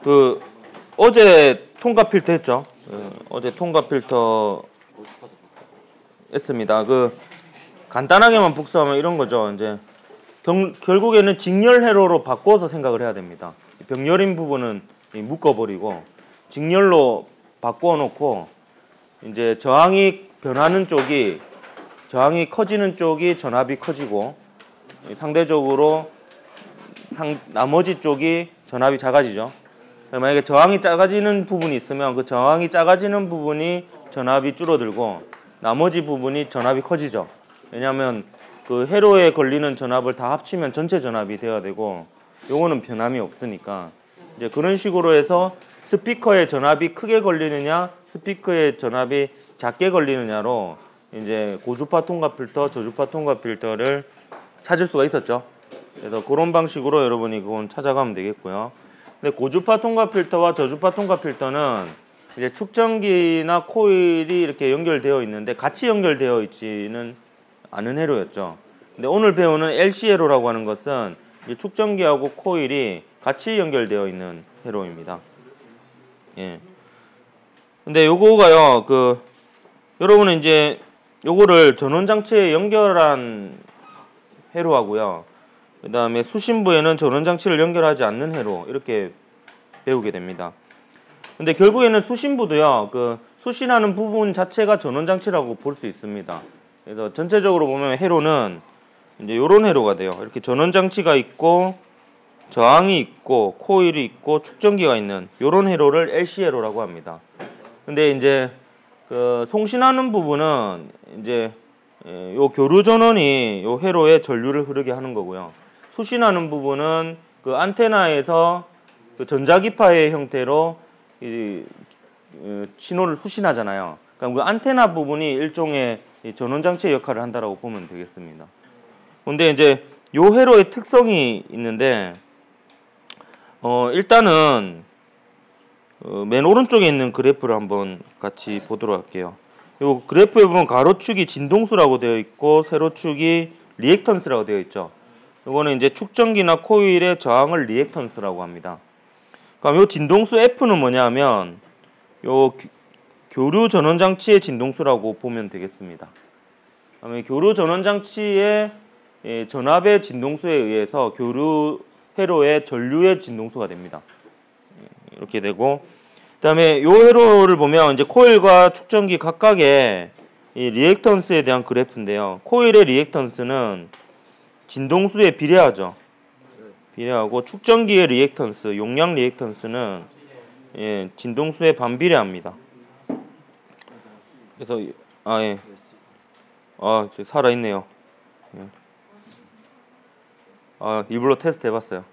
그 어제 통과 필터 했죠. 어제 통과 필터 했습니다. 그 간단하게만 복수하면 이런 거죠. 이제 결국에는 직렬 회로로 바꿔서 생각을 해야 됩니다. 병렬인 부분은 묶어버리고 직렬로 바꿔놓고 이제 저항이 변하는 쪽이 저항이 커지는 쪽이 전압이 커지고 상대적으로 나머지 쪽이 전압이 작아지죠. 만약에 저항이 작아지는 부분이 있으면 그 저항이 작아지는 부분이 전압이 줄어들고 나머지 부분이 전압이 커지죠. 왜냐하면 그 회로에 걸리는 전압을 다 합치면 전체 전압이 돼야 되고 요거는 변함이 없으니까 이제 그런 식으로 해서 스피커의 전압이 크게 걸리느냐 스피커의 전압이 작게 걸리느냐로 이제 고주파 통과 필터, 저주파 통과 필터를 찾을 수가 있었죠. 그래서 그런 방식으로 여러분이 그건 찾아가면 되겠고요. 근데 고주파 통과 필터와 저주파 통과 필터는 이제 축전기나 코일이 이렇게 연결되어 있는데 같이 연결되어 있지는 않은 회로였죠. 근데 오늘 배우는 LC 회로라고 하는 것은 이제 축전기하고 코일이 같이 연결되어 있는 회로입니다. 예. 근데 요거가요, 여러분은 이제 요거를 전원장치에 연결한 회로하고요. 그 다음에 수신부에는 전원장치를 연결하지 않는 회로 이렇게 배우게 됩니다. 근데 결국에는 수신부도요, 수신하는 부분 자체가 전원장치라고 볼 수 있습니다. 그래서 전체적으로 보면 회로는 이제 요런 회로가 돼요. 이렇게 전원장치가 있고 저항이 있고 코일이 있고 축전기가 있는 요런 회로를 LC 회로라고 합니다. 근데 이제 송신하는 부분은 이제 요 교류 전원이 요 회로에 전류를 흐르게 하는 거고요. 수신하는 부분은 그 안테나에서 그 전자기파의 형태로 신호를 수신하잖아요. 그러니까 그 안테나 부분이 일종의 전원장치의 역할을 한다라고 보면 되겠습니다. 근데 이제 요 회로의 특성이 있는데 일단은 맨 오른쪽에 있는 그래프를 한번 같이 보도록 할게요. 요 그래프에 보면 가로축이 진동수라고 되어 있고 세로축이 리액턴스라고 되어 있죠. 요거는 이제 축전기나 코일의 저항을 리액턴스라고 합니다. 그럼 요 진동수 F는 뭐냐면 요 교류 전원장치의 진동수라고 보면 되겠습니다. 그다음에 교류 전원장치의 전압의 진동수에 의해서 교류 회로의 전류의 진동수가 됩니다. 이렇게 되고, 그다음에 요 회로를 보면 이제 코일과 축전기 각각의 이 리액턴스에 대한 그래프인데요. 코일의 리액턴스는 진동수에 비례하죠. 비례하고 축전기의 리액턴스, 용량 리액턴스는 진동수에 반비례합니다. 그래서 살아있네요. 일부러 테스트 해봤어요.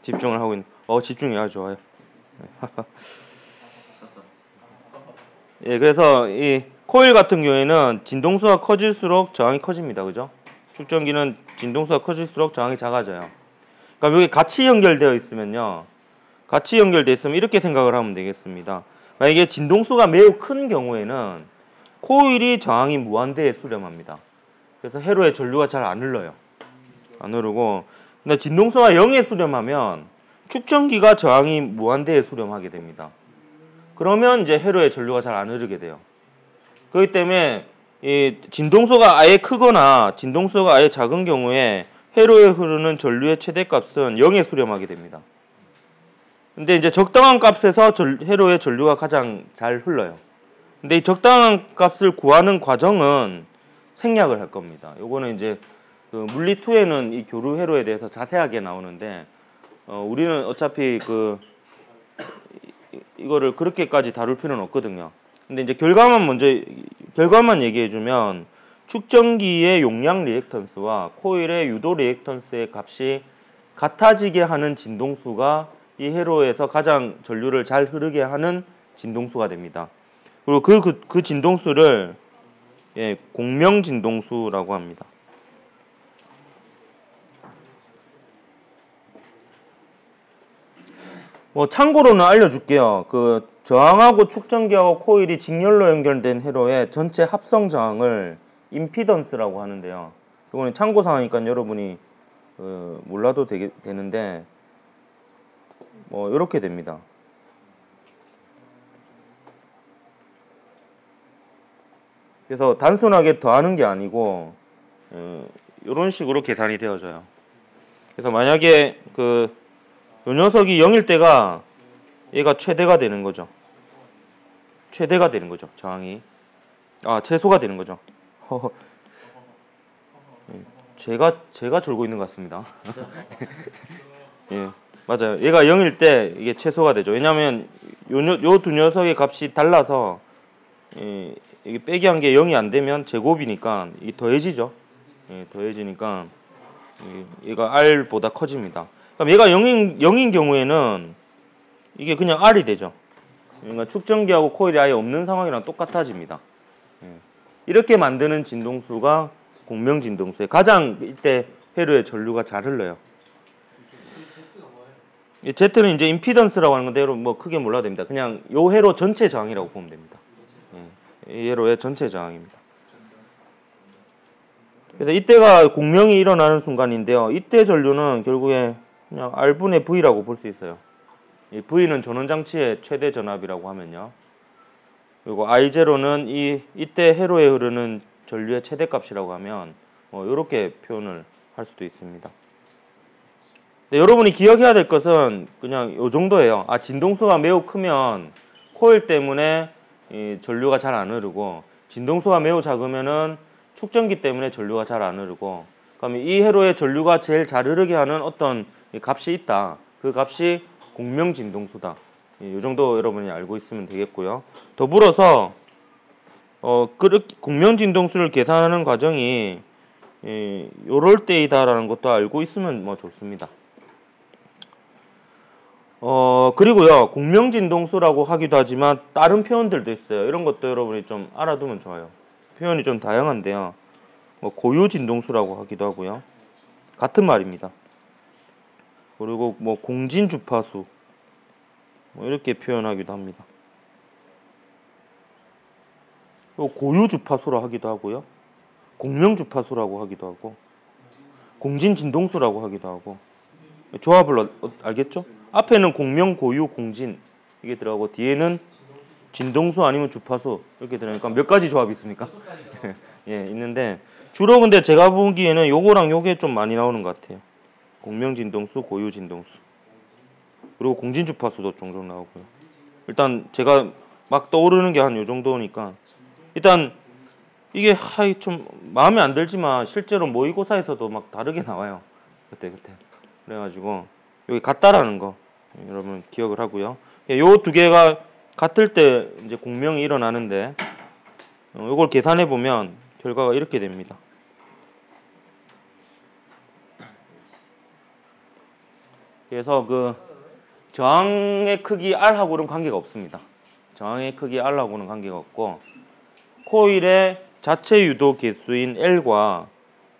집중을 하고 있는. 집중이 아주 좋아요. 그래서 이 코일 같은 경우에는 진동수가 커질수록 저항이 커집니다. 그죠? 축전기는 진동수가 커질수록 저항이 작아져요. 그러니까 여기 같이 연결되어 있으면요. 같이 연결되어 있으면 이렇게 생각을 하면 되겠습니다. 만약에 진동수가 매우 큰 경우에는 코일이 저항이 무한대에 수렴합니다. 그래서 회로에 전류가 잘 안 흘러요. 안 흐르고, 근데 진동수가 0에 수렴하면 축전기가 저항이 무한대에 수렴하게 됩니다. 그러면 이제 회로에 전류가 잘 안 흐르게 돼요. 그렇기 때문에 이 진동수가 아예 크거나 진동수가 아예 작은 경우에 회로에 흐르는 전류의 최대값은 0에 수렴하게 됩니다. 근데 이제 적당한 값에서 회로의 전류가 가장 잘 흘러요. 근데 이 적당한 값을 구하는 과정은 생략을 할 겁니다. 요거는 이제 물리 2에는 이 교류 회로에 대해서 자세하게 나오는데 우리는 어차피 이거를 그렇게까지 다룰 필요는 없거든요. 근데 이제 결과만 얘기해 주면 축전기의 용량 리액턴스와 코일의 유도 리액턴스의 값이 같아지게 하는 진동수가 이 회로에서 가장 전류를 잘 흐르게 하는 진동수가 됩니다. 그리고 그 진동수를 공명 진동수라고 합니다. 참고로는 알려줄게요. 저항하고 축전기하고 코일이 직렬로 연결된 회로의 전체 합성 저항을 임피던스라고 하는데요. 이거는 참고사항이니까 여러분이 몰라도 되는데 뭐 이렇게 됩니다. 그래서 단순하게 더하는 게 아니고 이런 식으로 계산이 되어져요. 그래서 만약에 요 녀석이 0일 때가 얘가 최대가 되는 거죠. 최대가 되는 거죠. 저항이. 최소가 되는 거죠. 제가 졸고 있는 것 같습니다. 예, 맞아요. 얘가 0일 때 이게 최소가 되죠. 왜냐하면 요 두 녀석의 값이 달라서 이게 빼기 한 게 0이 안 되면 제곱이니까 이게 더해지죠. 예, 더해지니까 얘가 R보다 커집니다. 그럼 얘가 0인 경우에는 이게 그냥 R이 되죠. 그러니까 축전기하고 코일이 아예 없는 상황이랑 똑같아집니다. 예. 이렇게 만드는 진동수가 공명진동수에 가장 이때 회로의 전류가 잘 흘러요. Z는 이제 임피던스라고 하는 건데 여러분 뭐 크게 몰라도 됩니다. 그냥 요 회로 전체 저항이라고 보면 됩니다. 이 회로의 전체 저항입니다. 그래서 이때가 공명이 일어나는 순간인데요. 이때 전류는 결국에 그냥 R분의 V라고 볼 수 있어요. 이 V는 전원장치의 최대 전압이라고 하면요. 그리고 I0는 이때 회로에 흐르는 전류의 최대값이라고 하면 이렇게 표현을 할 수도 있습니다. 여러분이 기억해야 될 것은 그냥 이 정도예요. 진동수가 매우 크면 코일 때문에 이 전류가 잘 안 흐르고, 진동수가 매우 작으면은 축전기 때문에 전류가 잘 안 흐르고, 그러면 이 회로에 전류가 제일 잘 흐르게 하는 어떤 값이 있다. 그 값이 공명진동수다. 이 정도 여러분이 알고 있으면 되겠고요. 더불어서 공명진동수를 계산하는 과정이 요럴 때이다라는 것도 알고 있으면 뭐 좋습니다. 그리고요, 공명진동수라고 하기도 하지만 다른 표현들도 있어요. 이런 것도 여러분이 좀 알아두면 좋아요. 표현이 좀 다양한데요. 고유진동수라고 하기도 하고요. 같은 말입니다. 그리고 공진주파수 이렇게 표현하기도 합니다. 고유주파수라 하기도 하고요. 공명주파수라고 하기도 하고, 공진진동수라고 하기도 하고. 조합을 알겠죠? 앞에는 공명, 고유, 공진 이게 들어가고 뒤에는 진동수 아니면 주파수 이렇게 들어가니까 몇 가지 조합이 있습니까? 예, 있는데 주로 근데 제가 보기에는 요거랑 요게 좀 많이 나오는 것 같아요. 공명진동수, 고유진동수. 그리고 공진주파수도 종종 나오고요. 일단 제가 막 떠오르는 게 한 요 정도니까 일단 이게 좀 마음에 안 들지만 실제로 모의고사에서도 막 다르게 나와요. 그때. 그래가지고 여기 같다라는 거 여러분 기억을 하고요. 요 두 개가 같을 때 이제 공명이 일어나는데 요걸 계산해 보면 결과가 이렇게 됩니다. 그래서 저항의 크기 R하고는 관계가 없습니다. 저항의 크기 R하고는 관계가 없고, 코일의 자체 유도 개수인 L과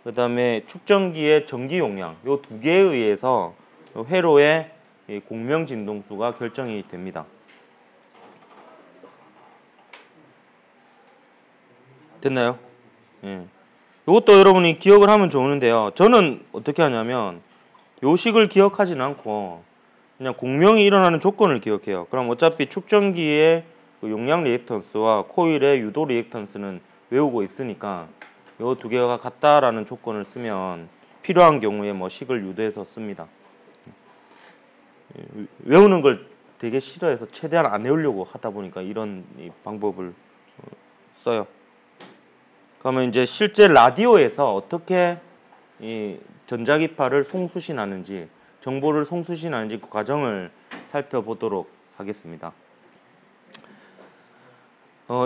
그 다음에 축전기의 전기 용량 요 두 개에 의해서 회로의 공명 진동수가 결정이 됩니다. 됐나요? 예. 이것도 여러분이 기억을 하면 좋은데요. 저는 어떻게 하냐면 요 식을 기억하진 않고 그냥 공명이 일어나는 조건을 기억해요. 그럼 어차피 축전기의 용량 리액턴스와 코일의 유도 리액턴스는 외우고 있으니까 요 두 개가 같다라는 조건을 쓰면 필요한 경우에 식을 유도해서 씁니다. 외우는 걸 되게 싫어해서 최대한 안 외우려고 하다 보니까 이런 방법을 써요. 그러면 이제 실제 라디오에서 어떻게 이 전자기파를 송수신하는지, 정보를 송수신하는지 그 과정을 살펴보도록 하겠습니다.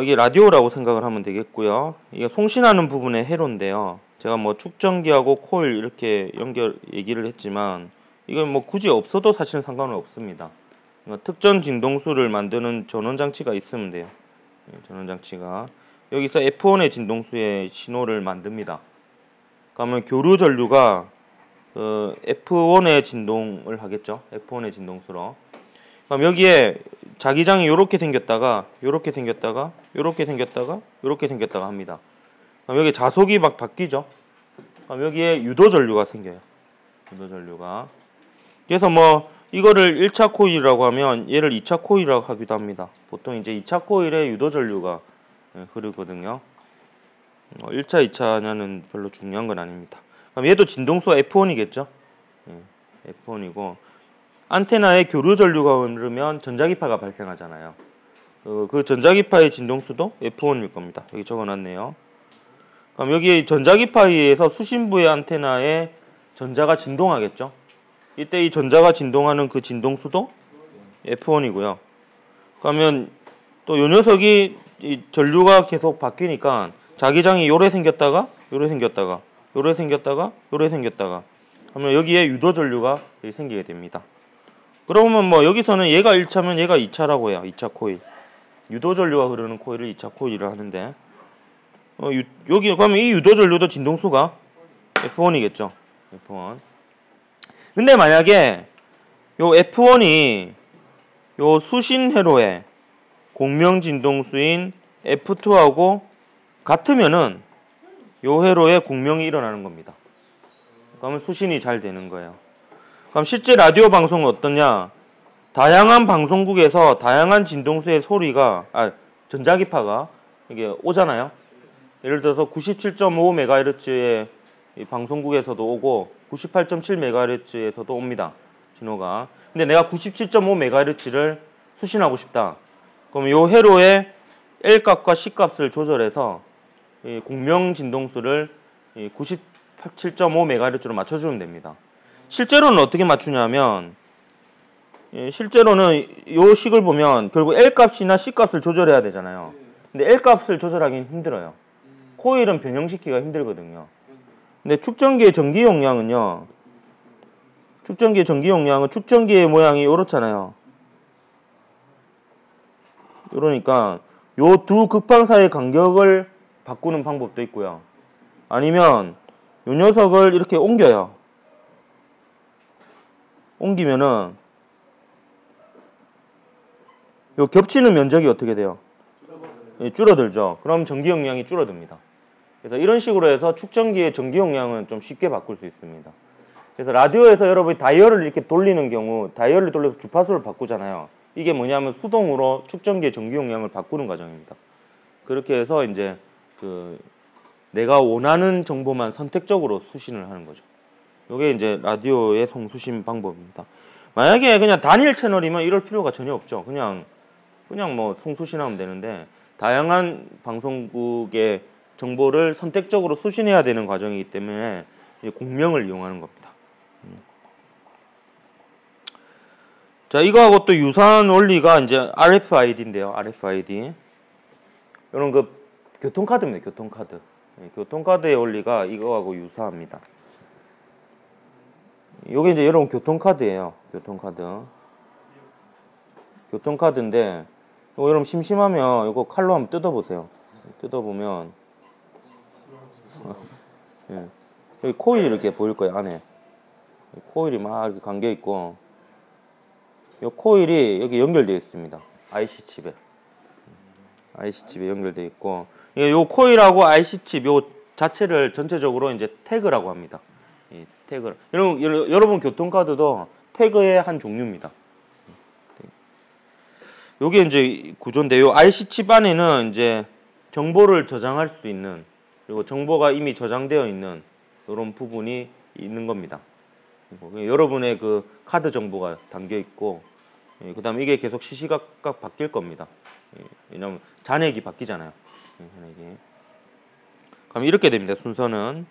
이게 라디오라고 생각을 하면 되겠고요. 이게 송신하는 부분의 회로인데요. 제가 축전기하고 코일 이렇게 얘기를 했지만 이건 굳이 없어도 사실은 상관은 없습니다. 특전 진동수를 만드는 전원장치가 있으면 돼요. 전원장치가 여기서 F1의 진동수의 신호를 만듭니다. 그러면 교류 전류가 F1의 진동을 하겠죠. F1의 진동수로. 그럼 여기에 자기장이 이렇게 생겼다가 이렇게 생겼다가 이렇게 생겼다가 이렇게 생겼다가 합니다. 그럼 여기 자속이 막 바뀌죠. 그럼 여기에 유도 전류가 생겨요. 유도 전류가. 그래서 이거를 1차 코일이라고 하면 얘를 2차 코일이라고 하기도 합니다. 보통 이제 2차 코일에 유도 전류가 흐르거든요. 1차, 2차냐는 별로 중요한 건 아닙니다. 그럼 얘도 진동수가 F1이겠죠? F1이고 안테나에 교류 전류가 흐르면 전자기파가 발생하잖아요. 그 전자기파의 진동수도 F1일 겁니다. 여기 적어놨네요. 그럼 여기 전자기파에 의해서 수신부의 안테나에 전자가 진동하겠죠? 이때 이 전자가 진동하는 그 진동수도 F1이고요. 그러면 또 요 녀석이 이 전류가 계속 바뀌니까 자기장이 요래 생겼다가 요래 생겼다가 요래 생겼다가 요래 생겼다가 그러면 여기에 유도 전류가 생기게 됩니다. 그러면 뭐 여기서는 얘가 1차면 얘가 2차라고 해요. 2차 코일. 유도 전류가 흐르는 코일을 2차 코일이라 하는데 여기 그러면 이 유도 전류도 진동수가 F1이겠죠. F1. 근데 만약에 요 F1이 요 수신 회로에 공명 진동수인 F2하고 같으면은 요 회로에 공명이 일어나는 겁니다. 그러면 수신이 잘 되는 거예요. 그럼 실제 라디오 방송은 어떠냐? 다양한 방송국에서 다양한 진동수의 소리가 전자기파가 이게 오잖아요. 예를 들어서 97.5MHz의 방송국에서도 오고 98.7MHz에서도 옵니다. 신호가. 근데 내가 97.5MHz를 수신하고 싶다. 그럼 요 회로의 L값과 C값을 조절해서 이 공명 진동수를 97.5MHz로 맞춰주면 됩니다. 실제로는 어떻게 맞추냐면 실제로는 요 식을 보면 결국 L값이나 C값을 조절해야 되잖아요. 근데 L값을 조절하기는 힘들어요. 코일은 변형시키기가 힘들거든요. 근데 축전기의 전기 용량은요. 축전기의 전기 용량은 축전기의 모양이 이렇잖아요. 이러니까 요 두 극판 사이의 간격을 바꾸는 방법도 있고요. 아니면 요 녀석을 이렇게 옮겨요. 옮기면은 요 겹치는 면적이 어떻게 돼요? 줄어들죠. 그럼 전기 용량이 줄어듭니다. 그래서 이런 식으로 해서 축전기의 전기 용량은 좀 쉽게 바꿀 수 있습니다. 그래서 라디오에서 여러분이 다이얼을 이렇게 돌리는 경우 다이얼을 돌려서 주파수를 바꾸잖아요. 이게 뭐냐면 수동으로 축전기의 전기 용량을 바꾸는 과정입니다. 그렇게 해서 이제 내가 원하는 정보만 선택적으로 수신을 하는 거죠. 이게 이제 라디오의 송수신 방법입니다. 만약에 그냥 단일 채널이면 이럴 필요가 전혀 없죠. 그냥 뭐 송수신하면 되는데 다양한 방송국의 정보를 선택적으로 수신해야 되는 과정이기 때문에 공명을 이용하는 겁니다. 자, 이거하고 또 유사한 원리가 이제 RFID인데요. RFID. 이런 그 교통카드입니다. 교통카드. 교통카드의 원리가 이거하고 유사합니다. 요게 이제 여러분 교통카드예요. 교통카드. 교통카드인데 이거 여러분 심심하면 이거 칼로 한번 뜯어보세요. 뜯어보면 예. 여기 코일이 이렇게 보일 거예요. 안에 코일이 막 이렇게 감겨 있고 이 코일이 여기 연결되어 있습니다. IC 칩에 연결되어 있고 이 코일하고 IC 칩 요 자체를 전체적으로 이제 태그라고 합니다. 이 태그. 여러분 교통카드도 태그의 한 종류입니다. 요게 이제 구조인데 요 IC 칩 안에는 이제 정보를 저장할 수 있는 그리고 정보가 이미 저장되어 있는 이런 부분이 있는 겁니다. 여러분의 그 카드 정보가 담겨 있고 그 다음에 이게 계속 시시각각 바뀔 겁니다. 왜냐면 잔액이 바뀌잖아요. 잔액이. 그럼 이렇게 됩니다. 순서는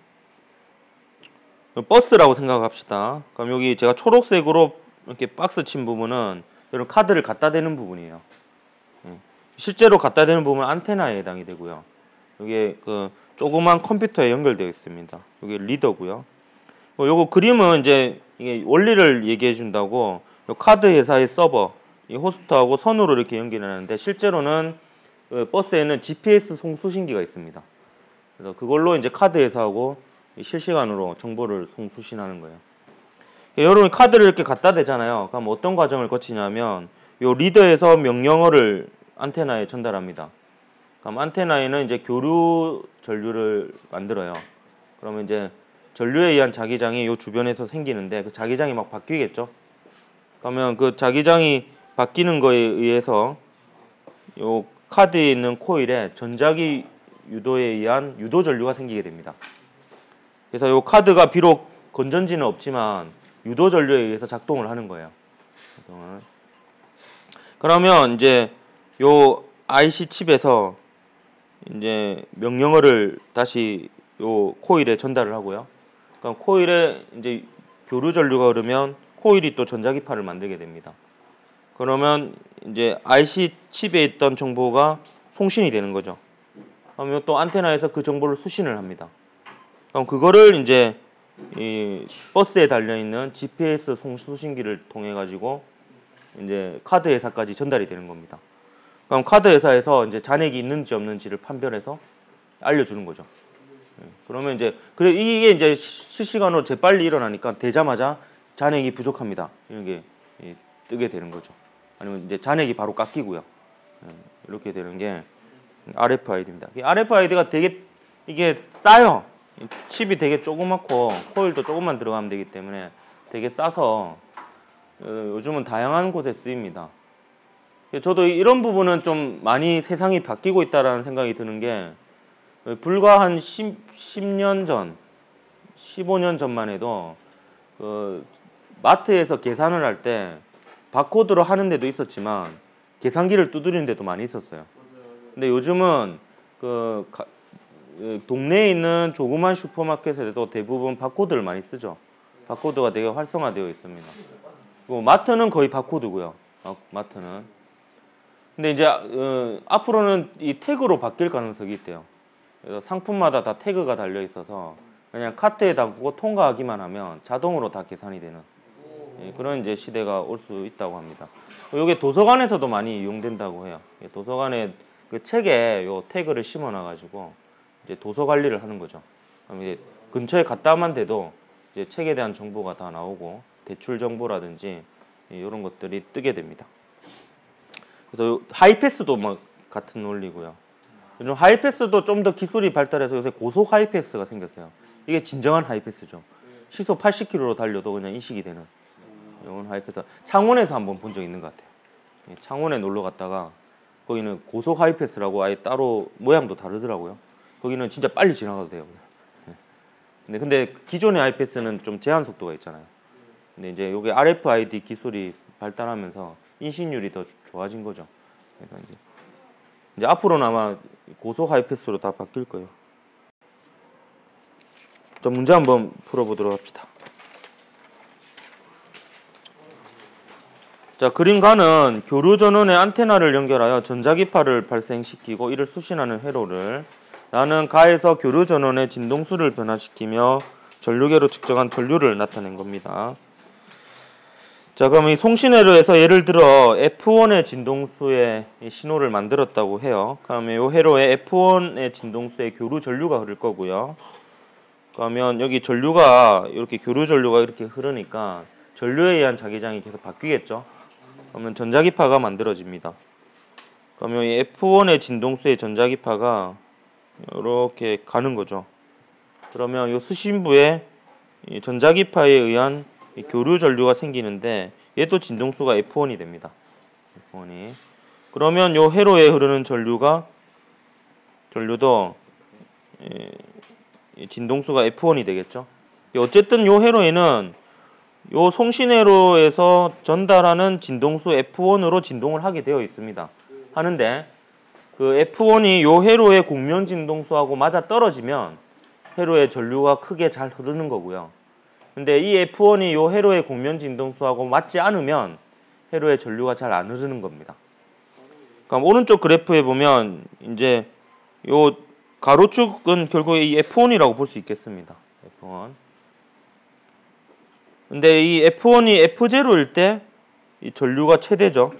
버스라고 생각합시다. 그럼 여기 제가 초록색으로 이렇게 박스 친 부분은 이런 카드를 갖다 대는 부분이에요. 실제로 갖다 대는 부분은 안테나에 해당이 되고요. 이게 그 조그만 컴퓨터에 연결되어 있습니다. 이게 리더고요. 요거 그림은 이제 이게 원리를 얘기해 준다고 요 카드 회사의 서버, 이 호스트하고 선으로 이렇게 연결하는데 실제로는 그 버스에는 GPS 송수신기가 있습니다. 그래서 그걸로 이제 카드 회사하고 실시간으로 정보를 송수신하는 거예요. 여러분이 카드를 이렇게 갖다 대잖아요. 그럼 어떤 과정을 거치냐면 요 리더에서 명령어를 안테나에 전달합니다. 그럼 안테나에는 이제 교류 전류를 만들어요. 그러면 이제 전류에 의한 자기장이 요 주변에서 생기는데 그 자기장이 막 바뀌겠죠. 그러면 그 자기장이 바뀌는 거에 의해서 요 카드에 있는 코일에 전자기 유도에 의한 유도 전류가 생기게 됩니다. 그래서 요 카드가 비록 건전지는 없지만 유도 전류에 의해서 작동을 하는 거예요. 그러면 이제 요 IC 칩에서 이제 명령어를 다시 요 코일에 전달을 하고요. 그럼 코일에 이제 교류 전류가 흐르면 코일이 또 전자기파를 만들게 됩니다. 그러면 이제 IC 칩에 있던 정보가 송신이 되는 거죠. 그러면 또 안테나에서 그 정보를 수신을 합니다. 그럼 그거를 이제 이 버스에 달려 있는 GPS 송수신기를 통해 가지고 이제 카드 회사까지 전달이 되는 겁니다. 그럼 카드 회사에서 이제 잔액이 있는지 없는지를 판별해서 알려주는 거죠. 그러면 이제 그래 이게 이제 실시간으로 재빨리 일어나니까 되자마자 잔액이 부족합니다. 이런 게 뜨게 되는 거죠. 아니면 이제 잔액이 바로 깎이고요. 이렇게 되는 게 RFID입니다. RFID가 되게 이게 싸요. 칩이 되게 조그맣고 코일도 조금만 들어가면 되기 때문에 되게 싸서 요즘은 다양한 곳에 쓰입니다. 저도 이런 부분은 좀 많이 세상이 바뀌고 있다라는 생각이 드는 게 불과 한 10년 전, 15년 전만 해도 그 마트에서 계산을 할 때 바코드로 하는 데도 있었지만 계산기를 두드리는 데도 많이 있었어요. 근데 요즘은 그 동네에 있는 조그만 슈퍼마켓에도 대부분 바코드를 많이 쓰죠. 바코드가 되게 활성화되어 있습니다. 마트는 거의 바코드고요. 마트는. 근데 이제 앞으로는 이 태그로 바뀔 가능성이 있대요. 그래서 상품마다 다 태그가 달려 있어서 그냥 카트에 담고 통과하기만 하면 자동으로 다 계산이 되는 그런 이제 시대가 올 수 있다고 합니다. 이게 도서관에서도 많이 이용된다고 해요. 도서관에 그 책에 요 태그를 심어놔 가지고 이제 도서 관리를 하는 거죠. 그럼 이제 근처에 갔다만 돼도 이제 책에 대한 정보가 다 나오고 대출 정보라든지 이런 것들이 뜨게 됩니다. 그래서 하이패스도 막 같은 논리고요. 요즘 하이패스도 좀 더 기술이 발달해서 요새 고속 하이패스가 생겼어요. 이게 진정한 하이패스죠. 시속 80km로 달려도 그냥 인식이 되는 이런 하이패스. 창원에서 한번 본 적 있는 것 같아요. 창원에 놀러 갔다가 거기는 고속 하이패스라고 아예 따로 모양도 다르더라고요. 거기는 진짜 빨리 지나가도 돼요. 근데 기존의 하이패스는 좀 제한 속도가 있잖아요. 근데 이제 이게 RFID 기술이 발달하면서 인식률이 더 좋아진 거죠. 그래서 이제 앞으로는 아마 고속 하이패스로 다 바뀔 거예요. 자, 문제 한번 풀어보도록 합시다. 자, 그림가는 교류 전원에 안테나를 연결하여 전자기파를 발생시키고 이를 수신하는 회로를 나는 가에서 교류 전원의 진동수를 변화시키며 전류계로 측정한 전류를 나타낸 겁니다. 자, 그럼 이 송신회로에서 예를 들어 F1의 진동수의 신호를 만들었다고 해요. 그러면 이 회로에 F1의 진동수의 교류 전류가 흐를 거고요. 그러면 여기 전류가 이렇게 교류 전류가 이렇게 흐르니까 전류에 의한 자기장이 계속 바뀌겠죠. 그러면 전자기파가 만들어집니다. 그러면 이 F1의 진동수의 전자기파가 이렇게 가는 거죠. 그러면 이 수신부에 이 전자기파에 의한 이 교류 전류가 생기는데 얘도 진동수가 F1이 됩니다. F1이. 그러면 이 회로에 흐르는 전류도 진동수가 F1이 되겠죠. 어쨌든 이 회로에는 이 송신회로에서 전달하는 진동수 F1으로 진동을 하게 되어 있습니다. 하는데 그 F1이 이 회로의 공명 진동수하고 맞아 떨어지면 회로의 전류가 크게 잘 흐르는 거고요. 근데 이 F1이 이 회로의 공명 진동수하고 맞지 않으면 회로의 전류가 잘 안 흐르는 겁니다. 그럼 오른쪽 그래프에 보면 이제 요 가로축은 결국 이 F1이라고 볼 수 있겠습니다. F1. 근데 이 F1이 F0일 때 이 전류가 최대죠.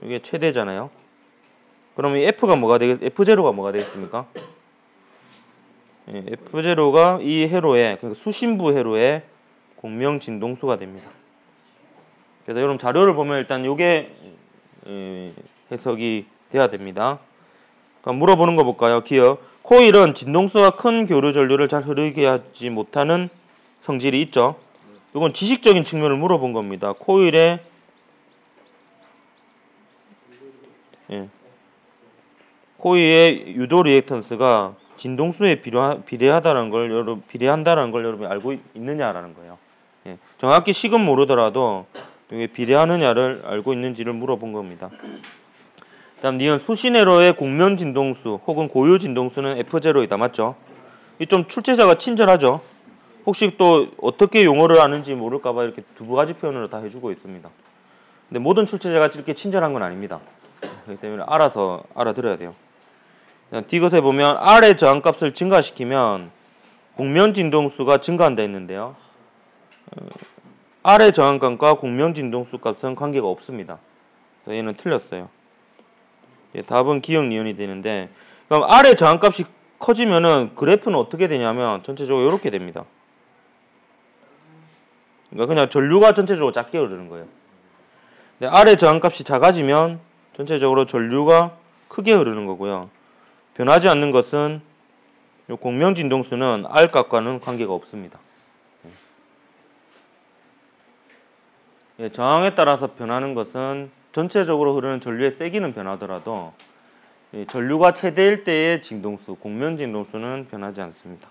이게 최대잖아요. 그럼 이 F가 뭐가 F0가 뭐가 되겠습니까? F0가 이 회로에, 그러니까 수신부 회로에 공명 진동수가 됩니다. 그래서 여러분 자료를 보면 일단 이게 해석이 돼야 됩니다. 그럼 물어보는 거 볼까요? 기억. 코일은 진동수가 큰 교류 전류를 잘 흐르게 하지 못하는 성질이 있죠. 이건 지식적인 측면을 물어본 겁니다. 코일의 예. 코이의 유도 리액턴스가 진동수에 비례한다는 걸 여러분이 알고 있느냐라는 거예요. 예. 정확히 식은 모르더라도 이게 비례하느냐를 알고 있는지를 물어본 겁니다. 다음 니은 수신회로의 공면 진동수 혹은 고유 진동수는 F0이다. 맞죠? 이 좀 출제자가 친절하죠. 혹시 또 어떻게 용어를 아는지 모를까봐 이렇게 두 가지 표현으로 다 해주고 있습니다. 근데 모든 출제자가 이렇게 친절한 건 아닙니다. 그렇기 때문에 알아서 알아들어야 돼요. 디귿에 보면 R의 저항값을 증가시키면 공면 진동수가 증가한다 했는데요. R의 저항값과 공면 진동수 값은 관계가 없습니다. 얘는 틀렸어요. 답은 기억 니은이 되는데, 그럼 R의 저항값이 커지면은 그래프는 어떻게 되냐면 전체적으로 이렇게 됩니다. 그러니까 그냥 전류가 전체적으로 작게 흐르는 거예요. 근데 R의 저항값이 작아지면 전체적으로 전류가 크게 흐르는 거고요. 변하지 않는 것은 이 공면 진동수는 R 값과는 관계가 없습니다. 예, 저항에 따라서 변하는 것은 전체적으로 흐르는 전류의 세기는 변하더라도 전류가 최대일 때의 진동수, 공면 진동수는 변하지 않습니다.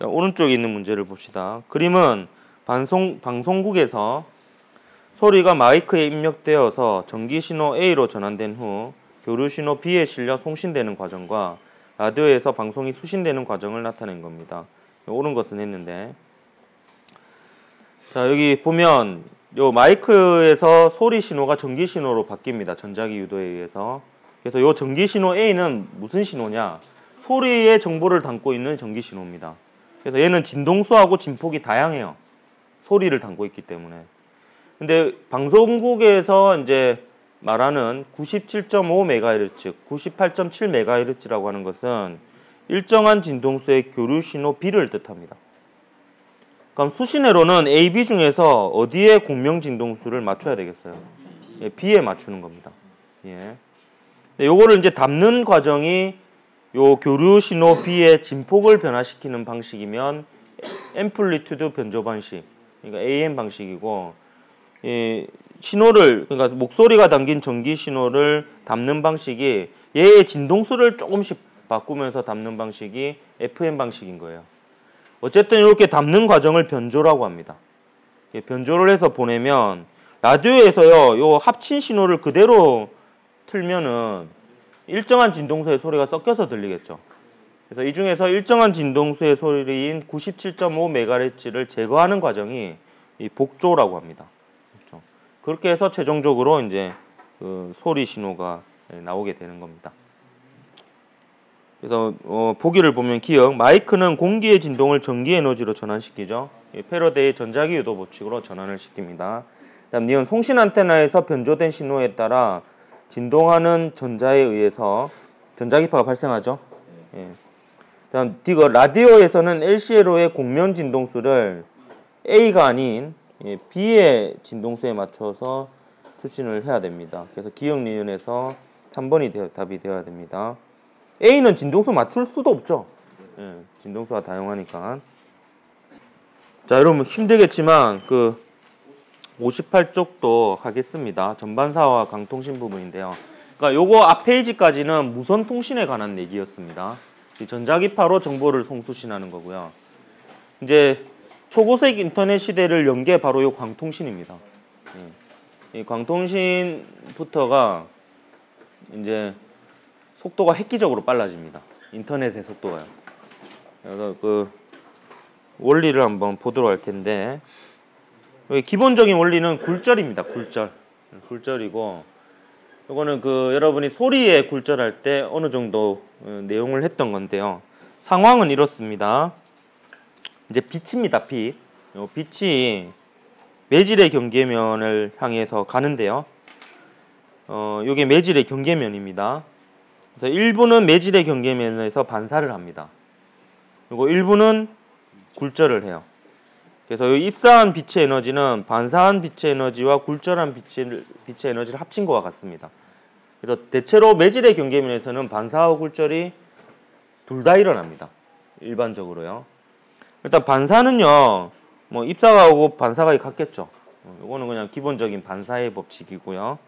자, 오른쪽에 있는 문제를 봅시다. 그림은 방송국에서 소리가 마이크에 입력되어서 전기신호 A로 전환된 후 교류신호 B에 실려 송신되는 과정과 라디오에서 방송이 수신되는 과정을 나타낸 겁니다. 옳은 것은 했는데, 자 여기 보면 요 마이크에서 소리 신호가 전기 신호로 바뀝니다. 전자기 유도에 의해서. 그래서 요 전기 신호 A는 무슨 신호냐? 소리의 정보를 담고 있는 전기 신호입니다. 그래서 얘는 진동수하고 진폭이 다양해요. 소리를 담고 있기 때문에. 근데 방송국에서 이제 말하는 97.5MHz, 98.7MHz라고 하는 것은 일정한 진동수의 교류 신호 B를 뜻합니다. 그럼 수신회로는 A, B 중에서 어디에 공명 진동수를 맞춰야 되겠어요? 예, B에 맞추는 겁니다. 예. 요거를 이제 담는 과정이 요 교류 신호 B의 진폭을 변화시키는 방식이면 앰플리튜드 변조 방식, 그러니까 AM 방식이고, 이 신호를, 그러니까 목소리가 담긴 전기 신호를 담는 방식이 얘의 진동수를 조금씩 바꾸면서 담는 방식이 FM 방식인 거예요. 어쨌든 이렇게 담는 과정을 변조라고 합니다. 변조를 해서 보내면 라디오에서요, 요 합친 신호를 그대로 틀면은 일정한 진동수의 소리가 섞여서 들리겠죠. 그래서 이 중에서 일정한 진동수의 소리인 97.5MHz를 제거하는 과정이 이 복조라고 합니다. 그렇죠? 그렇게 해서 최종적으로 이제 그 소리 신호가 나오게 되는 겁니다. 그래서 보기를 보면 기억, 마이크는 공기의 진동을 전기 에너지로 전환시키죠. 패러데이의 전자기 유도 법칙으로 전환을 시킵니다. 다음 니은 송신 안테나에서 변조된 신호에 따라 진동하는 전자에 의해서 전자기파가 발생하죠. 예. 다음 디귿, 라디오에서는 LCLO의 공면 진동수를 A가 아닌 B의 진동수에 맞춰서 수신을 해야 됩니다. 그래서 기억 니은에서 3번이 답이 되어야 됩니다. A는 진동수 맞출 수도 없죠. 예, 진동수가 다양하니까. 자, 여러분 힘들겠지만 그 58쪽도 하겠습니다. 전반사와 강통신 부분인데요. 그러니까 요거 앞 페이지까지는 무선 통신에 관한 얘기였습니다. 전자기파로 정보를 송수신하는 거고요. 이제 초고속 인터넷 시대를 연 게 바로 요 광통신입니다. 이 광통신부터가 이제 속도가 획기적으로 빨라집니다. 인터넷의 속도가요. 그래서 그 원리를 한번 보도록 할 텐데, 기본적인 원리는 굴절입니다. 굴절이고, 이거는 그 여러분이 소리에 굴절할 때 어느 정도 내용을 했던 건데요. 상황은 이렇습니다. 이제 빛입니다. 빛이 매질의 경계면을 향해서 가는데요. 이게 매질의 경계면입니다. 그래서 일부는 매질의 경계면에서 반사를 합니다. 그리고 일부는 굴절을 해요. 그래서 이 입사한 빛의 에너지는 반사한 빛의 에너지와 굴절한 빛의 에너지를 합친 것과 같습니다. 그래서 대체로 매질의 경계면에서는 반사와 굴절이 둘 다 일어납니다. 일반적으로요. 일단 반사는요, 뭐 입사가하고 반사각이 같겠죠. 이거는 그냥 기본적인 반사의 법칙이고요.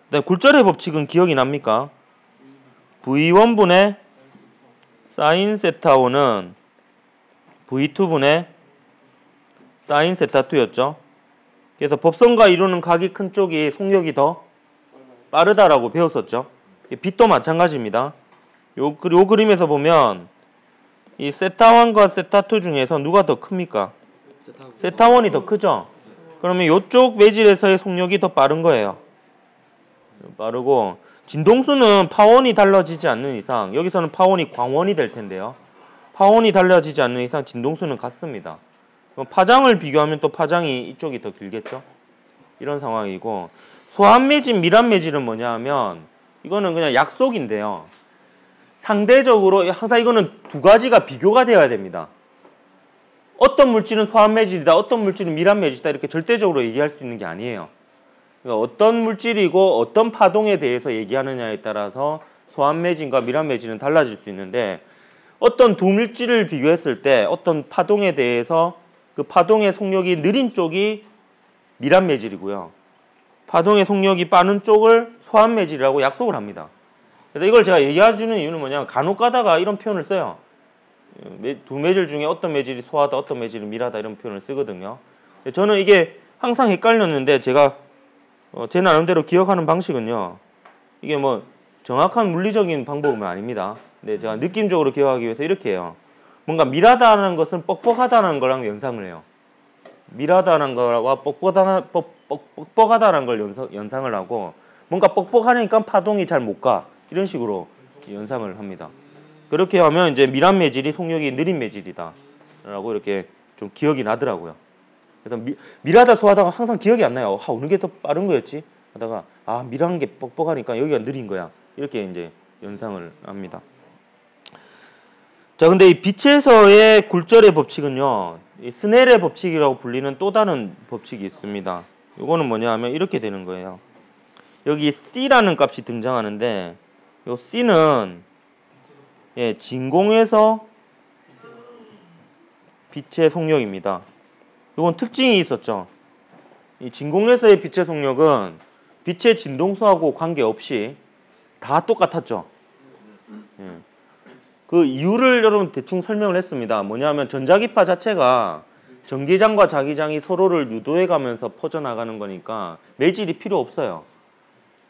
그다음에 굴절의 법칙은 기억이 납니까? V1분의 사인 세타1은 V2분의 사인 세타2였죠. 그래서 법선과 이루는 각이 큰 쪽이 속력이 더 빠르다라고 배웠었죠. 빛도 마찬가지입니다. 요 그림에서 보면 이 세타1과 세타2 중에서 누가 더 큽니까? 세타1이 더 크죠? 그러면 이쪽 매질에서의 속력이 더 빠른 거예요. 빠르고 진동수는 파원이 달라지지 않는 이상 여기서는 파원이 광원이 될 텐데요. 파원이 달라지지 않는 이상 진동수는 같습니다. 파장을 비교하면 또 파장이 이쪽이 더 길겠죠? 이런 상황이고 소한 매질, 밀한 매질은 뭐냐 하면 이거는 그냥 약속인데요. 상대적으로 항상 이거는 두 가지가 비교가 되어야 됩니다. 어떤 물질은 소한 매질이다, 어떤 물질은 밀한 매질이다 이렇게 절대적으로 얘기할 수 있는 게 아니에요. 그러니까 어떤 물질이고 어떤 파동에 대해서 얘기하느냐에 따라서 소한 매질과 밀한 매질은 달라질 수 있는데 어떤 두 물질을 비교했을 때 어떤 파동에 대해서 그 파동의 속력이 느린 쪽이 밀한 매질이고요. 파동의 속력이 빠른 쪽을 소한 매질이라고 약속을 합니다. 그래서 이걸 제가 얘기해주는 이유는 뭐냐면 간혹 가다가 이런 표현을 써요. 두 매질 중에 어떤 매질이 소하다, 어떤 매질이 밀하다 이런 표현을 쓰거든요. 저는 이게 항상 헷갈렸는데 제가 제 나름대로 기억하는 방식은요. 이게 뭐 정확한 물리적인 방법은 아닙니다. 근데 제가 느낌적으로 기억하기 위해서 이렇게 해요. 뭔가 밀하다는 것은 뻑뻑하다는 거랑 연상을 해요. 밀하다는 거와 뻑뻑하다는 걸 연상을 하고 뭔가 뻑뻑하니까 파동이 잘 못 가. 이런 식으로 연상을 합니다. 그렇게 하면 이제 밀한 매질이 속력이 느린 매질이다 라고 이렇게 좀 기억이 나더라고요. 그래서 밀하다 소하다가 항상 기억이 안 나요. 어느 게 더 빠른 거였지? 하다가 밀한 게 뻑뻑하니까 여기가 느린 거야. 이렇게 이제 연상을 합니다. 자, 근데 이 빛에서의 굴절의 법칙은요, 이 스넬의 법칙이라고 불리는 또 다른 법칙이 있습니다. 이거는 뭐냐 하면 이렇게 되는 거예요. 여기 C라는 값이 등장하는데, 이 C는 진공에서 빛의 속력입니다. 이건 특징이 있었죠. 이 진공에서의 빛의 속력은 빛의 진동수하고 관계없이 다 똑같았죠. 그 이유를 여러분 대충 설명을 했습니다. 뭐냐면 전자기파 자체가 전기장과 자기장이 서로를 유도해 가면서 퍼져나가는 거니까 매질이 필요 없어요.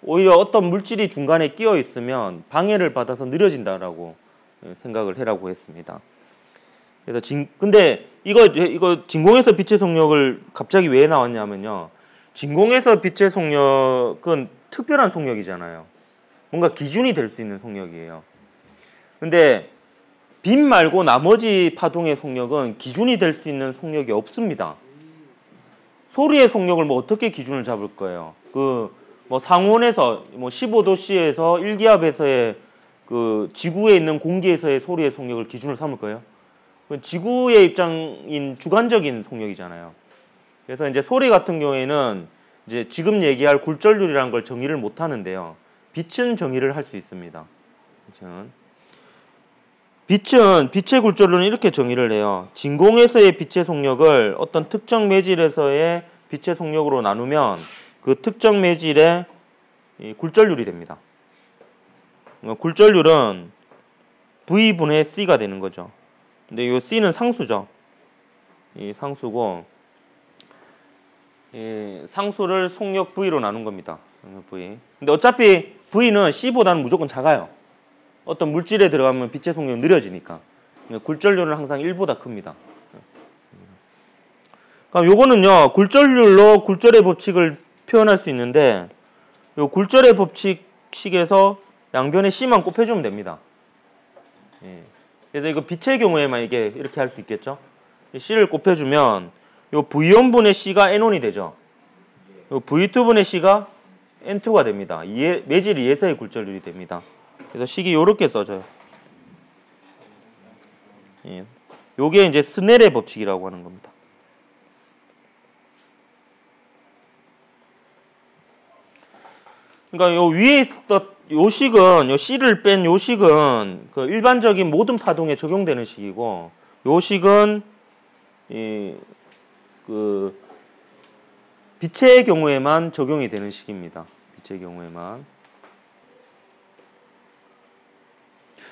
오히려 어떤 물질이 중간에 끼어 있으면 방해를 받아서 느려진다라고 생각을 해라고 했습니다. 그래서 근데 이거 진공에서 빛의 속력을 갑자기 왜 나왔냐면요. 진공에서 빛의 속력은 특별한 속력이잖아요. 뭔가 기준이 될 수 있는 속력이에요. 근데 빛 말고 나머지 파동의 속력은 기준이 될 수 있는 속력이 없습니다. 소리의 속력을 뭐 어떻게 기준을 잡을 거예요? 뭐 상온에서 15도씨에서 1기압에서의 그 지구에 있는 공기에서의 소리의 속력을 기준으로 삼을 거예요? 지구의 입장인 주관적인 속력이잖아요. 그래서 이제 소리 같은 경우에는 이제 지금 얘기할 굴절률이라는 걸 정의를 못 하는데요. 빛은 정의를 할 수 있습니다. 빛의 굴절률은 이렇게 정의를 해요. 진공에서의 빛의 속력을 어떤 특정 매질에서의 빛의 속력으로 나누면 그 특정 매질의 굴절률이 됩니다. 굴절률은 V분의 C가 되는 거죠. 근데 이 C는 상수죠. 이 상수고, 상수를 속력 V로 나눈 겁니다. V. 근데 어차피 V는 C보다는 무조건 작아요. 어떤 물질에 들어가면 빛의 속력이 느려지니까. 굴절률은 항상 1보다 큽니다. 그럼 요거는요, 굴절률로 굴절의 법칙을 표현할 수 있는데, 요 굴절의 법칙식에서 양변에 C만 곱해주면 됩니다. 그래서 이거 빛의 경우에만 이렇게 할 수 있겠죠? C를 곱해주면, 요 V1분의 C가 N1이 되죠. 요 V2분의 C가 N2가 됩니다. 매질이 예서의 굴절률이 됩니다. 그래서 식이 요렇게 써져요. 요게 이제 스넬의 법칙이라고 하는 겁니다. 그러니까 요 위에 있었던 요 식은, 요 C를 뺀 요 식은 그 일반적인 모든 파동에 적용되는 식이고, 요 식은 그 빛의 경우에만 적용이 되는 식입니다. 빛의 경우에만.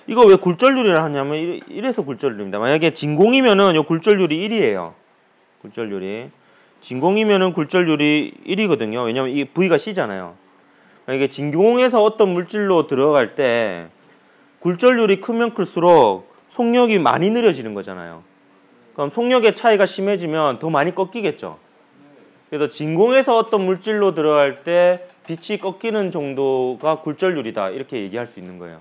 이거 왜 굴절률이라 하냐면 이래서 굴절률입니다. 만약에 진공이면은 요 굴절률이 1이에요. 굴절률이. 진공이면은 굴절률이 1이거든요. 왜냐면 이 V가 C잖아요. 만약에 진공에서 어떤 물질로 들어갈 때 굴절률이 크면 클수록 속력이 많이 느려지는 거잖아요. 그럼 속력의 차이가 심해지면 더 많이 꺾이겠죠. 그래서 진공에서 어떤 물질로 들어갈 때 빛이 꺾이는 정도가 굴절률이다 이렇게 얘기할 수 있는 거예요.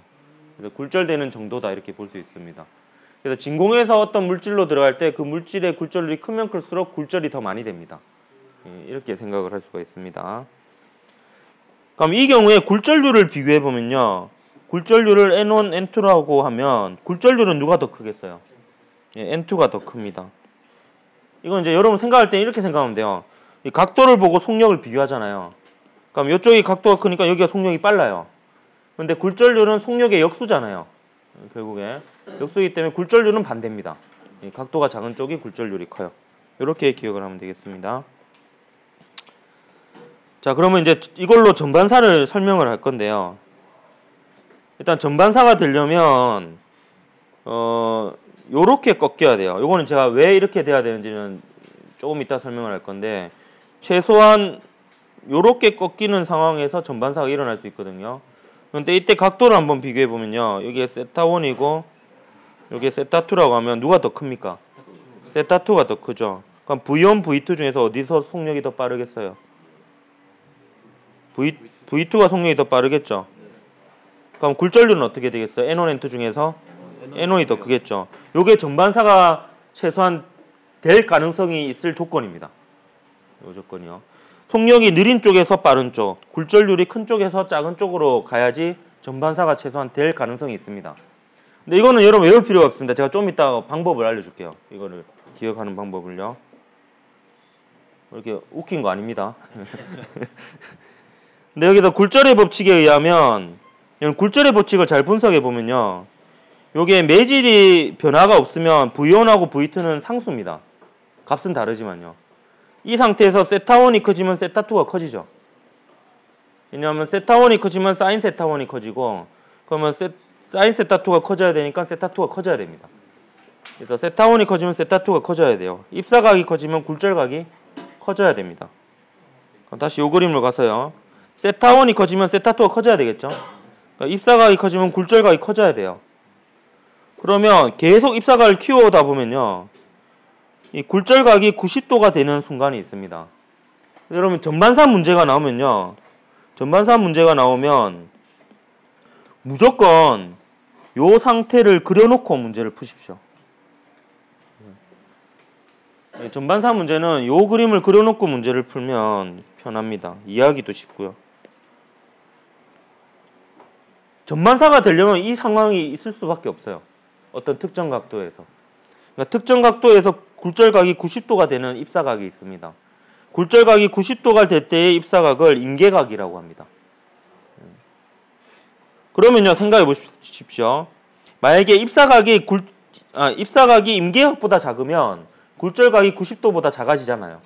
그래서 굴절되는 정도다 이렇게 볼 수 있습니다. 그래서 진공에서 어떤 물질로 들어갈 때 그 물질의 굴절률이 크면 클수록 굴절이 더 많이 됩니다. 이렇게 생각을 할 수가 있습니다. 그럼 이 경우에 굴절률을 비교해 보면요. 굴절률을 N1, N2라고 하면 굴절률은 누가 더 크겠어요? N2가 더 큽니다. 이건 이제 여러분 생각할 때 이렇게 생각하면 돼요. 이 각도를 보고 속력을 비교하잖아요. 그럼 이쪽이 각도가 크니까 여기가 속력이 빨라요. 근데 굴절률은 속력의 역수잖아요. 결국에 역수이기 때문에 굴절률은 반대입니다. 각도가 작은 쪽이 굴절률이 커요. 이렇게 기억을 하면 되겠습니다. 자, 그러면 이제 이걸로 전반사를 설명을 할 건데요. 일단 전반사가 되려면 요렇게 꺾여야 돼요. 요거는 제가 왜 이렇게 돼야 되는지는 조금 이따 설명을 할 건데 최소한 요렇게 꺾이는 상황에서 전반사가 일어날 수 있거든요. 근데 이때 각도를 한번 비교해 보면요. 여기에 세타1이고 여기에 세타2라고 하면 누가 더 큽니까? 세타2가 더 크죠. 그럼 V1, V2 중에서 어디서 속력이 더 빠르겠어요? V2가 속력이 더 빠르겠죠. 그럼 굴절률은 어떻게 되겠어요? N1, N2 중에서 N1이 더 크겠죠. 요게 전반사가 최소한 될 가능성이 있을 조건입니다. 요 조건이요. 속력이 느린 쪽에서 빠른 쪽, 굴절률이 큰 쪽에서 작은 쪽으로 가야지 전반사가 최소한 될 가능성이 있습니다. 근데 이거는 여러분 외울 필요가 없습니다. 제가 좀 이따 방법을 알려줄게요. 이거를 기억하는 방법을요. 이렇게 웃긴 거 아닙니다. 근데 여기서 굴절의 법칙에 의하면 굴절의 법칙을 잘 분석해 보면요. 요게 매질이 변화가 없으면 V1하고 V2는 상수입니다. 값은 다르지만요. 이 상태에서 세타1이 커지면 세타2가 커지죠. 왜냐하면 세타1이 커지면 사인 세타1이 커지고 그러면 사인 세타2가 커져야 되니까 세타2가 커져야 됩니다. 그래서 세타1이 커지면 세타2가 커져야 돼요. 입사각이 커지면 굴절각이 커져야 됩니다. 그럼 다시 요 그림으로 가서요. 세타1이 커지면 세타2가 커져야 되겠죠. 그러니까 입사각이 커지면 굴절각이 커져야 돼요. 그러면 계속 입사각을 키워오다 보면요. 이 굴절각이 90도가 되는 순간이 있습니다. 여러분 전반사 문제가 나오면요. 전반사 문제가 나오면 무조건 요 상태를 그려놓고 문제를 푸십시오. 전반사 문제는 요 그림을 그려놓고 문제를 풀면 편합니다. 이해하기도 쉽고요. 전반사가 되려면 이 상황이 있을 수밖에 없어요. 어떤 특정 각도에서. 그러니까 특정 각도에서 굴절각이 90도가 되는 입사각이 있습니다. 굴절각이 90도가 될 때의 입사각을 임계각이라고 합니다. 그러면요, 생각해 보십시오. 만약에 입사각이 임계각보다 작으면 굴절각이 90도보다 작아지잖아요.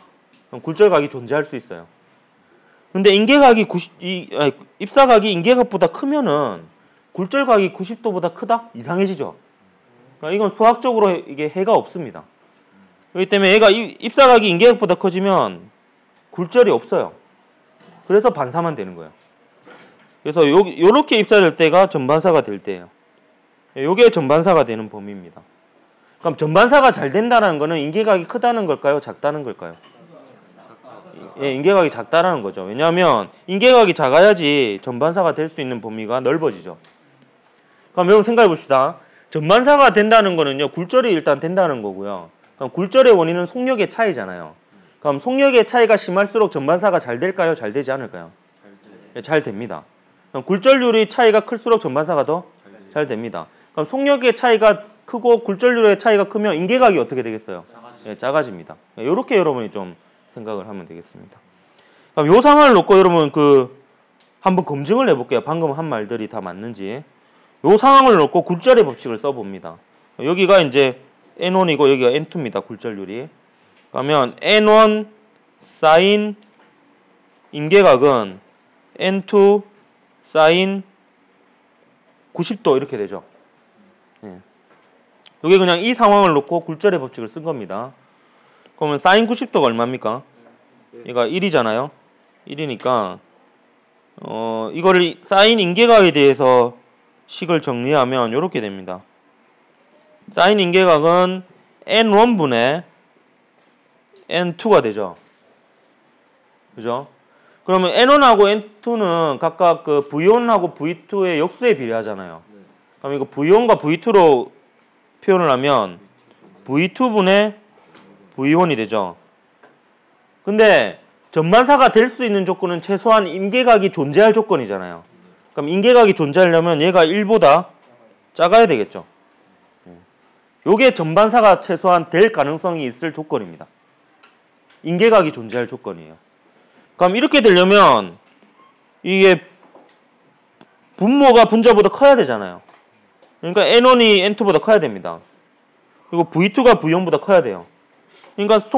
그럼 굴절각이 존재할 수 있어요. 근데 입사각이 임계각보다 크면은 굴절각이 90도보다 크다? 이상해지죠. 그러니까 이건 수학적으로 이게 해가 없습니다. 그렇기 때문에 얘가 입사각이 임계각보다 커지면 굴절이 없어요. 그래서 반사만 되는 거예요. 그래서 요렇게 입사될 때가 전반사가 될 때예요. 요게 전반사가 되는 범위입니다. 그럼 전반사가 잘 된다는 거는 임계각이 크다는 걸까요? 작다는 걸까요? 예, 임계각이 작다라는 거죠. 왜냐하면 임계각이 작아야지 전반사가 될 수 있는 범위가 넓어지죠. 그럼 여러분 생각해 봅시다. 전반사가 된다는 거는요. 굴절이 일단 된다는 거고요. 그럼 굴절의 원인은 속력의 차이잖아요. 그럼 속력의 차이가 심할수록 전반사가 잘 될까요? 잘 되지 않을까요? 네, 잘 됩니다. 그럼 굴절률의 차이가 클수록 전반사가 더 잘 됩니다. 그럼 속력의 차이가 크고 굴절률의 차이가 크면 임계각이 어떻게 되겠어요? 네, 작아집니다. 이렇게 여러분이 좀 생각을 하면 되겠습니다. 그럼 이 상황을 놓고 여러분 한번 검증을 해볼게요. 방금 한 말들이 다 맞는지. 이 상황을 놓고 굴절의 법칙을 써봅니다. 여기가 이제 N1이고 여기가 N2입니다. 굴절률이. 그러면 N1 사인 인계각은 N2 사인 90도 이렇게 되죠. 예. 이게 그냥 이 상황을 놓고 굴절의 법칙을 쓴 겁니다. 그러면 사인 90도가 얼마입니까? 얘가 1이잖아요. 1이니까 이거를 사인 인계각에 대해서 식을 정리하면 이렇게 됩니다. 사인 인계각은 N1분의 N2가 되죠. 그죠? 그러면 N1하고 N2는 각각 그 V1하고 V2의 역수에 비례하잖아요. 그럼 이거 V1과 V2로 표현을 하면 V2분의 V1이 되죠. 근데 전반사가 될 수 있는 조건은 최소한 인계각이 존재할 조건이잖아요. 그럼 인계각이 존재하려면 얘가 1보다 작아야 되겠죠. 요게 전반사가 최소한 될 가능성이 있을 조건입니다. 인계각이 존재할 조건이에요. 그럼 이렇게 되려면 이게 분모가 분자보다 커야 되잖아요. 그러니까 N1이 N2보다 커야 됩니다. 그리고 V2가 V1보다 커야 돼요. 그러니까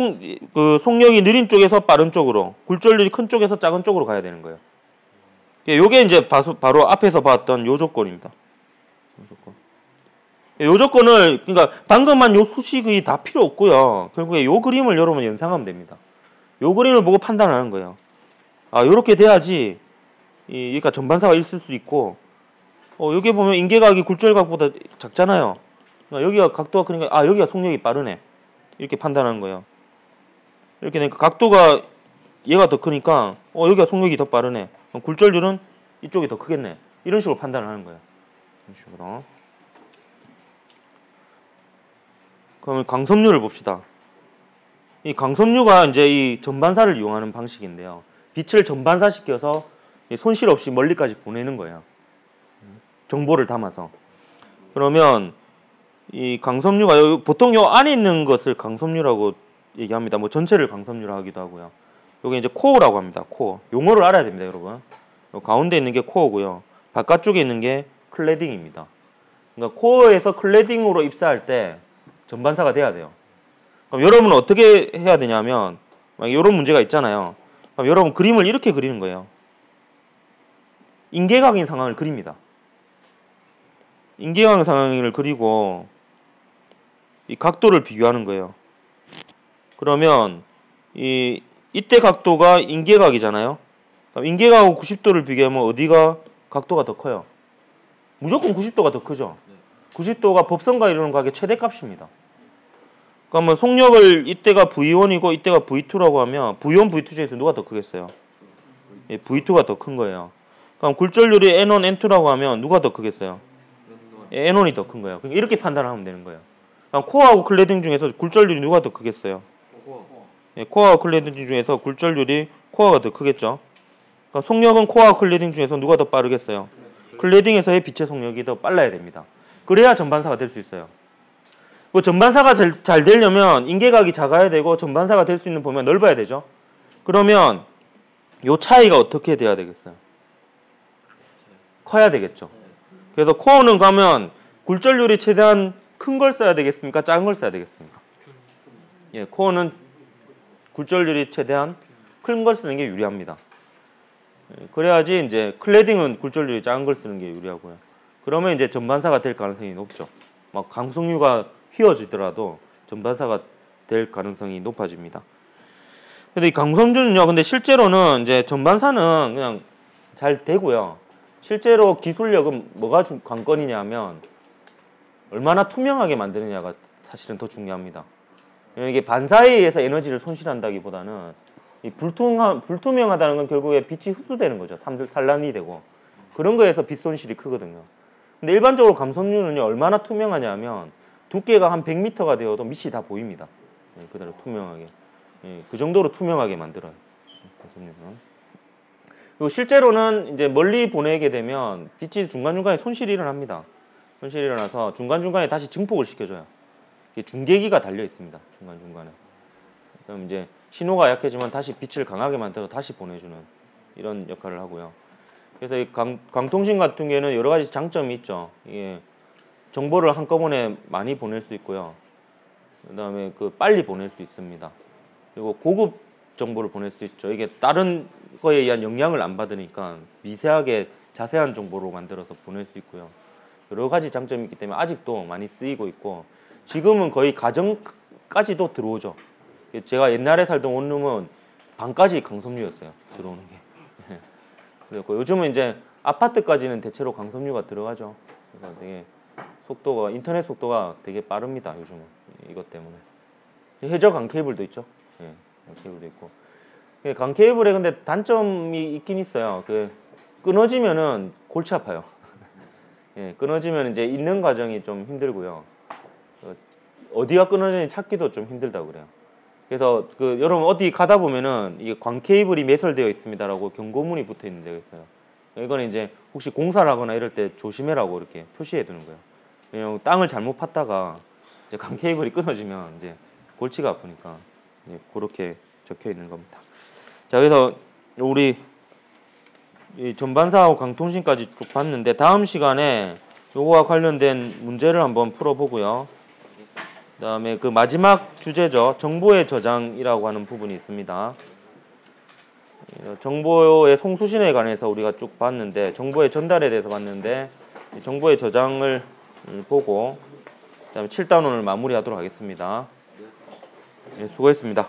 속력이 느린 쪽에서 빠른 쪽으로, 굴절률이 큰 쪽에서 작은 쪽으로 가야 되는 거예요. 요게 이제 바로 앞에서 봤던 요 조건입니다. 요 조건을, 그러니까 방금 한 요 수식이 다 필요 없고요. 결국에 요 그림을 여러분 연상하면 됩니다. 요 그림을 보고 판단하는 거예요. 아, 요렇게 돼야지, 그러니까 전반사가 있을 수 있고, 여기 보면 인계각이 굴절각보다 작잖아요. 그러니까 여기가 각도가 크니까, 아, 여기가 속력이 빠르네. 이렇게 판단하는 거예요. 이렇게 되니까 각도가 얘가 더 크니까, 여기가 속력이 더 빠르네. 그럼 굴절률은 이쪽이 더 크겠네. 이런 식으로 판단을 하는 거예요. 이런 식으로. 그러면 강섬유를 봅시다. 이 강섬유가 이제 이 전반사를 이용하는 방식인데요. 빛을 전반사시켜서 손실 없이 멀리까지 보내는 거예요. 정보를 담아서. 그러면 이 강섬유가 보통 요 안에 있는 것을 강섬유라고 얘기합니다. 뭐 전체를 강섬유라 하기도 하고요. 요게 이제 코어라고 합니다. 코어. 용어를 알아야 됩니다, 여러분. 요 가운데 있는 게 코어고요. 바깥쪽에 있는 게 클래딩입니다. 그러니까 코어에서 클래딩으로 입사할 때 전반사가 돼야 돼요. 그럼 여러분은 어떻게 해야 되냐면 이런 문제가 있잖아요. 그럼 여러분 그림을 이렇게 그리는 거예요. 인계각인 상황을 그립니다. 인계각 상황을 그리고 이 각도를 비교하는 거예요. 그러면 이때 각도가 인계각이잖아요. 그럼 인계각하고 90도를 비교하면 어디가 각도가 더 커요? 무조건 90도가 더 크죠. 90도가 법선과 이루는 각의 최대값입니다. 그러면 속력을 이때가 V1이고 이때가 V2라고 하면 V1, V2 중에서 누가 더 크겠어요? 예, V2가 더 큰 거예요. 그럼 굴절률이 N1, N2라고 하면 누가 더 크겠어요? 예, N1이 더 큰 거예요. 그러니까 이렇게 판단을 하면 되는 거예요. 그럼 코어하고 클래딩 중에서 굴절률이 누가 더 크겠어요? 예, 코어하고 클래딩 중에서 굴절률이 코어가 더 크겠죠. 그러니까 속력은 코어하고 클래딩 중에서 누가 더 빠르겠어요? 클래딩에서의 빛의 속력이 더 빨라야 됩니다. 그래야 전반사가 될 수 있어요. 그 전반사가 잘 되려면 인계각이 작아야 되고 전반사가 될 수 있는 범위가 넓어야 되죠. 그러면 요 차이가 어떻게 돼야 되겠어요? 커야 되겠죠. 그래서 코어는 가면 굴절률이 최대한 큰 걸 써야 되겠습니까? 작은 걸 써야 되겠습니까? 예, 코어는 굴절률이 최대한 큰 걸 쓰는 게 유리합니다. 예, 그래야지 이제 클래딩은 굴절률이 작은 걸 쓰는 게 유리하고요. 그러면 이제 전반사가 될 가능성이 높죠. 막 강속유가 휘어지더라도 전반사가 될 가능성이 높아집니다. 근데 이 강섬유는요, 근데 실제로는 이제 전반사는 그냥 잘 되고요. 실제로 기술력은 뭐가 관건이냐면 얼마나 투명하게 만드느냐가 사실은 더 중요합니다. 이게 반사에 의해서 에너지를 손실한다기보다는 이 불투명하다는 건 결국에 빛이 흡수되는 거죠. 산란이 되고 그런 거에서 빛 손실이 크거든요. 근데 일반적으로 감섬유는요, 얼마나 투명하냐면 두께가 한 100m가 되어도 밑이 다 보입니다. 예, 그대로 투명하게. 예, 그 정도로 투명하게 만들어요. 감섬유는. 그리고 실제로는 이제 멀리 보내게 되면 빛이 중간중간에 손실이 일어납니다. 손실이 일어나서 중간중간에 다시 증폭을 시켜줘요. 중계기가 달려 있습니다. 중간중간에. 그럼 이제 신호가 약해지면 다시 빛을 강하게 만들어서 다시 보내주는 이런 역할을 하고요. 그래서 이 광통신 같은 경우에는 여러 가지 장점이 있죠. 이게 정보를 한꺼번에 많이 보낼 수 있고요. 그 다음에 빨리 보낼 수 있습니다. 그리고 고급 정보를 보낼 수 있죠. 이게 다른 거에 의한 영향을 안 받으니까 미세하게 자세한 정보로 만들어서 보낼 수 있고요. 여러 가지 장점이 있기 때문에 아직도 많이 쓰이고 있고 지금은 거의 가정까지도 들어오죠. 제가 옛날에 살던 원룸은 방까지 강섬유였어요. 들어오는 게. 그리고 요즘은 이제 아파트까지는 대체로 강섬유가 들어가죠. 그래서 되게 속도가 인터넷 속도가 되게 빠릅니다. 요즘은 이것 때문에. 해저 강 케이블도 있죠. 예, 강 케이블도 있고. 강 케이블에 근데 단점이 있긴 있어요. 끊어지면은 골치 아파요. 예, 끊어지면 이제 있는 과정이 좀 힘들고요. 어디가 끊어지는지 찾기도 좀 힘들다고 그래요. 그래서 여러분 어디 가다 보면은 이게 광 케이블이 매설되어 있습니다라고 경고문이 붙어 있는 데가 있어요. 이거는 이제 혹시 공사를 하거나 이럴 때 조심해라고 이렇게 표시해 두는 거예요. 왜냐면 땅을 잘못 팠다가 이제 강 케이블이 끊어지면 이제 골치가 아프니까 그렇게 적혀 있는 겁니다. 자, 그래서 우리 이 전반사하고 강통신까지 쭉 봤는데 다음 시간에 요거와 관련된 문제를 한번 풀어보고요. 그다음에 그 마지막 주제죠. 정보의 저장이라고 하는 부분이 있습니다. 정보의 송수신에 관해서 우리가 쭉 봤는데 정보의 전달에 대해서 봤는데 정보의 저장을 보고 그다음에 7단원을 마무리하도록 하겠습니다. 네, 수고했습니다.